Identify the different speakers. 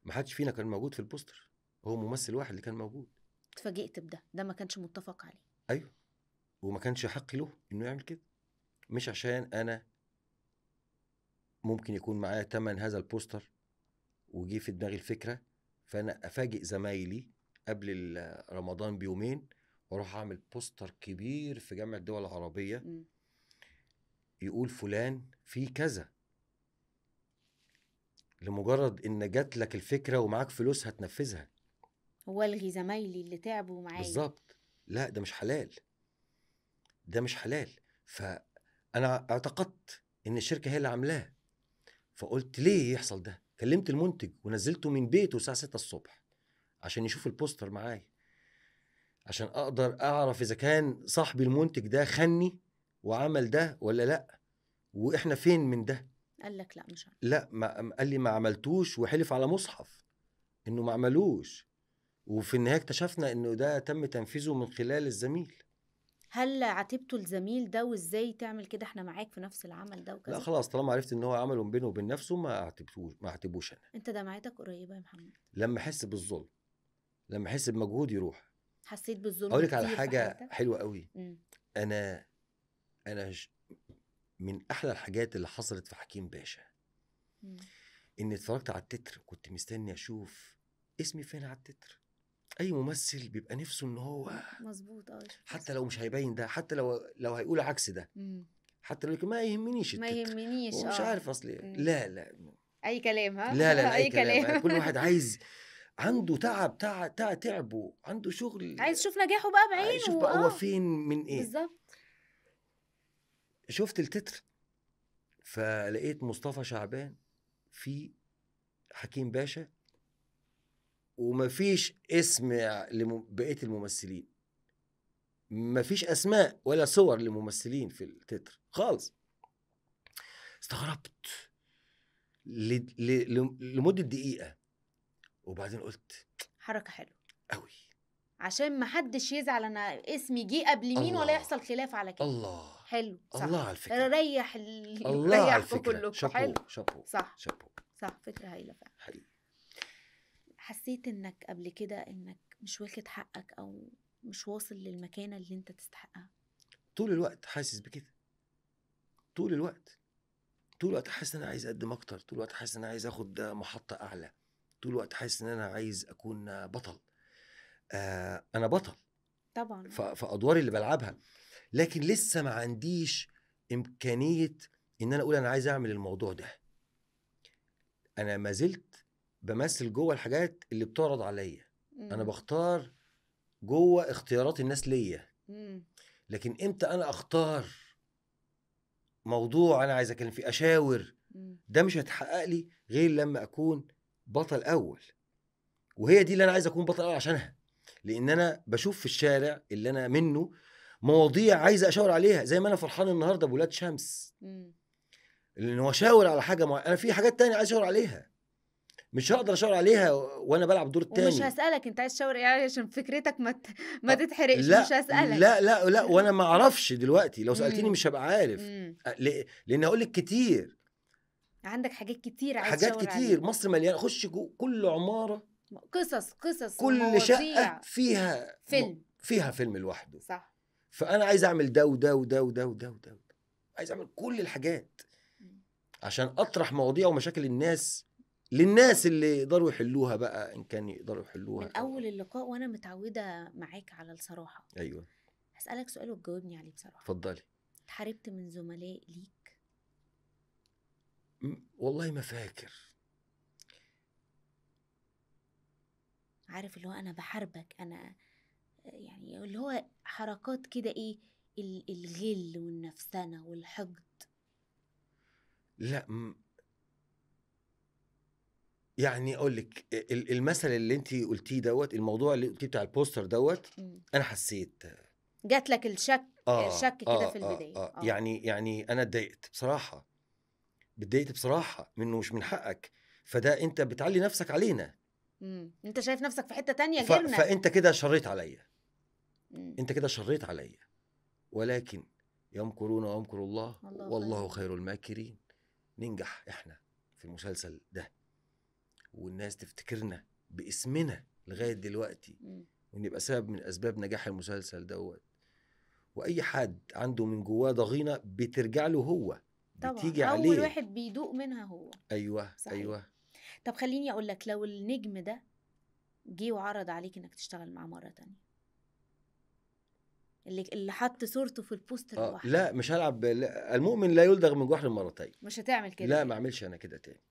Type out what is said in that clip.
Speaker 1: ما حدش فينا كان موجود في البوستر، هو ممثل واحد اللي كان موجود.
Speaker 2: اتفاجئت ده ما كانش متفق عليه.
Speaker 1: ايوه، وما كانش حقي له انه يعمل كده، مش عشان انا ممكن يكون معايا تمن هذا البوستر وجي في دماغي الفكره، فانا افاجئ زمايلي قبل رمضان بيومين واروح اعمل بوستر كبير في جامعه الدول العربيه يقول فلان في كذا، لمجرد ان جات لك الفكره ومعاك فلوس هتنفذها.
Speaker 2: والغي زمايلي اللي تعبوا معايا.
Speaker 1: بالظبط. لا ده مش حلال، ده مش حلال. فانا اعتقدت ان الشركه هي اللي عاملاه، فقلت ليه يحصل ده؟ كلمت المنتج ونزلته من بيته الساعه 6 الصبح عشان يشوف البوستر معايا، عشان اقدر اعرف اذا كان صاحبي المنتج ده خني وعمل ده ولا لا، واحنا فين من ده.
Speaker 2: قال لك لا مش عارف.
Speaker 1: لا، ما قال لي ما عملتوش، وحلف على مصحف انه ما عملوش، وفي النهايه اكتشفنا انه ده تم تنفيذه من خلال الزميل.
Speaker 2: هل عاتبته الزميل ده وازاي تعمل كده، احنا معاك في نفس العمل ده وكذا؟
Speaker 1: لا خلاص، طالما عرفت ان هو عمله بينه وبين نفسه ما اعتبوش انا.
Speaker 2: انت دمعتك قريبه يا محمد.
Speaker 1: لما احس بالظلم، لما احس بمجهود يروح.
Speaker 2: حسيت بالظلم
Speaker 1: اقول لك
Speaker 2: كتير
Speaker 1: على
Speaker 2: في
Speaker 1: حاجه
Speaker 2: حياتك؟
Speaker 1: حلوه قوي.
Speaker 2: مم.
Speaker 1: انا من احلى الحاجات اللي حصلت في حكيم باشا اني اتفرجت على التتر، كنت مستني اشوف اسمي فين على التتر. اي ممثل بيبقى نفسه ان هو
Speaker 2: مظبوط.
Speaker 1: حتى لو مش هيبين ده، حتى لو هيقول عكس ده، حتى لو ما يهمنيش
Speaker 2: ما
Speaker 1: التتر
Speaker 2: يهمنيش.
Speaker 1: ومش عارف اصلي. لا
Speaker 2: اي كلام. ها
Speaker 1: لا لا, لا
Speaker 2: اي
Speaker 1: اي كلام. كل
Speaker 2: كلام.
Speaker 1: واحد عايز، عنده تعبه، عنده شغل،
Speaker 2: عايز يشوف نجاحه بقى
Speaker 1: عايز يشوف
Speaker 2: بعينه.
Speaker 1: بقى هو فين من ايه.
Speaker 2: بالظبط.
Speaker 1: شفت التتر فلقيت مصطفى شعبان في حكيم باشا، ومفيش اسم لبقية الممثلين، مفيش اسماء ولا صور لممثلين في التتر خالص. استغربت لمدة دقيقة، وبعدين قلت
Speaker 2: حركة حلوة
Speaker 1: قوي
Speaker 2: عشان ما حدش يزعل انا اسمي جه قبل مين ولا يحصل خلاف على كده.
Speaker 1: الله
Speaker 2: حلو. صح.
Speaker 1: الله على الفكرة،
Speaker 2: ريح
Speaker 1: الله على
Speaker 2: ريحكم
Speaker 1: الفكرة.
Speaker 2: كلكم. حلو.
Speaker 1: شابو.
Speaker 2: صح.
Speaker 1: شابو.
Speaker 2: صح. فكرة هايلة فعلا.
Speaker 1: حقيقي.
Speaker 2: حسيت انك قبل كده انك مش واخد حقك او مش واصل للمكانة اللي انت تستحقها؟
Speaker 1: طول الوقت حاسس بكده، طول الوقت حاسس ان انا عايز اقدم اكتر، طول الوقت حاسس ان انا عايز اخد محطة اعلى، طول الوقت حاسس ان انا عايز اكون بطل. انا بطل
Speaker 2: طبعا
Speaker 1: في ادواري اللي بلعبها، لكن لسه ما عنديش امكانية ان انا اقول انا عايز اعمل الموضوع ده. انا ما زلت بمثل جوه الحاجات اللي بتعرض عليا، انا بختار جوه اختيارات الناس ليا، لكن امتى انا اختار موضوع انا عايز اتكلم فيه اشاور، ده مش هيتحقق لي غير لما اكون بطل اول. وهي دي اللي انا عايز اكون بطل اول عشانها، لان انا بشوف في الشارع اللي انا منه مواضيع عايز اشاور عليها، زي ما انا فرحان النهارده بولاد شمس، لان هو شاور على حاجه معينه، انا في حاجات تانية عايز اشاور عليها، مش هقدر اشاور عليها وانا بلعب دور التاني.
Speaker 2: ومش هسألك انت عايز تشاور ايه عشان فكرتك ما تتحرقش.
Speaker 1: لا
Speaker 2: مش هسألك.
Speaker 1: لا وانا ما اعرفش دلوقتي، لو سألتني مش هبقى عارف. لان هقول لك كتير،
Speaker 2: عندك حاجات كتير عايز
Speaker 1: حاجات
Speaker 2: تشاور
Speaker 1: كتير
Speaker 2: عليها.
Speaker 1: مصر مليانه، خش كل عماره
Speaker 2: قصص
Speaker 1: كل شقه فيها فيلم لوحده.
Speaker 2: صح.
Speaker 1: فانا عايز اعمل ده وده وده وده وده وده، عايز اعمل كل الحاجات عشان اطرح مواضيع ومشاكل الناس للناس اللي يقدروا يحلوها بقى، ان كان يقدروا يحلوها.
Speaker 2: من اول اللقاء وانا متعوده معاك على الصراحه.
Speaker 1: ايوه.
Speaker 2: هسألك سؤال وتجاوبني عليه بصراحه.
Speaker 1: اتفضلي.
Speaker 2: اتحاربت من زملاء ليك؟
Speaker 1: والله ما فاكر.
Speaker 2: عارف اللي هو انا بحاربك، انا يعني اللي هو حركات كده ايه، الغل والنفسنه والحقد.
Speaker 1: لا يعني اقول لك المثل اللي انت قلتيه دوت، الموضوع اللي قلتيه بتاع البوستر دوت، انا حسيت
Speaker 2: جات لك الشك كده في البدايه.
Speaker 1: يعني انا اتضايقت بصراحه، منه، مش من حقك، فده انت بتعلي نفسك علينا.
Speaker 2: انت شايف نفسك في حته تانية غيرنا،
Speaker 1: فانت كده شريت عليا، انت كده شريت عليا. ولكن يمكرون ويمكر الله والله خير الماكرين. ننجح احنا في المسلسل ده والناس تفتكرنا باسمنا لغايه دلوقتي،
Speaker 2: مم.
Speaker 1: ونبقى سبب من اسباب نجاح المسلسل دوت. واي حد عنده من جواه ضغينه بترجع له هو،
Speaker 2: طبعا
Speaker 1: بتيجي
Speaker 2: اول
Speaker 1: عليه.
Speaker 2: واحد بيدوق منها هو.
Speaker 1: ايوه
Speaker 2: صحيح.
Speaker 1: ايوه.
Speaker 2: طب خليني اقول لك، لو النجم ده جه وعرض عليك انك تشتغل معاه مرة تانية، اللي حط صورته في البوستر لوحده،
Speaker 1: لا مش هلعب، لا، المؤمن لا يلدغ من جحر مرتين.
Speaker 2: مش هتعمل كده
Speaker 1: لا ما
Speaker 2: تاني؟
Speaker 1: اعملش انا كده تاني.